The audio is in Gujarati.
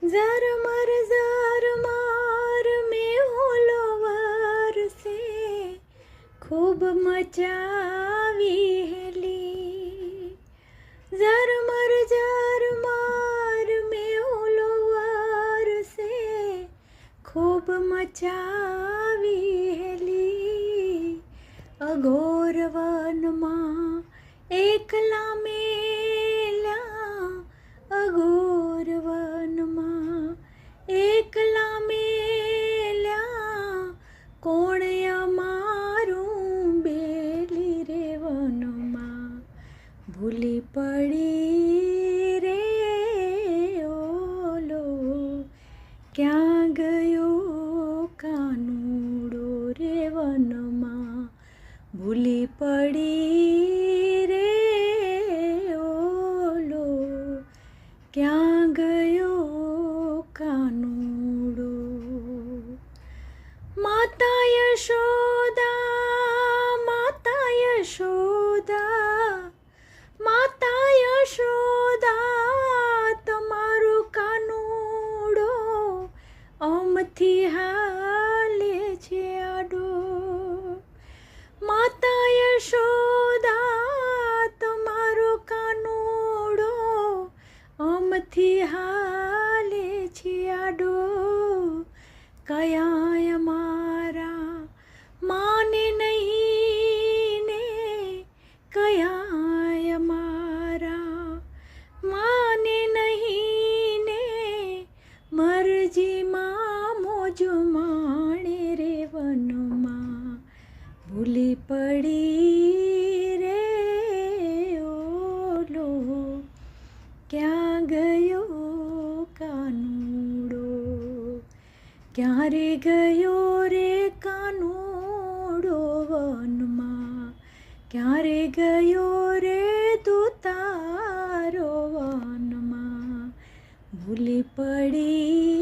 ઝર માર મેં હોલો વરસે ખૂબ મચાવી હેલી. ઝર માર મેં હોલો વરસે ખૂબ મચાવી હેલી. અઘોર વનમાં એકલા મેલ્યા, અઘોર વનમાં એકલા મેલ્યા. કોણ અમારું બેલી રે વનમાં ભૂલી પડી રે ઓલો. ક્યાં ગયો કાનુડો રે વનમાં ભૂલી પડી રે ઓલો. ક્યાં ગયો કાનુડો. માતા યશોદા, માતા યશોદા, માતા યશોદા, તમારો કાનુડો આમથી હાલે છે આડો. માતા યશોદા, તમારો કાનુડો આમથી હાલે છે આડો. કયા અમારા માને નહીં ને, કયા અમારા માને નહીં ને, મરજીમાં મોજ માણે રે વનમાં ભૂલી પડી રે ઓલો. ક્યાં ગયો કાનુડો. ક્યારે ગયો રે કાનુડો વનમાં, ક્યારે ગયો રે તું તારો વનમાં ભૂલી પડી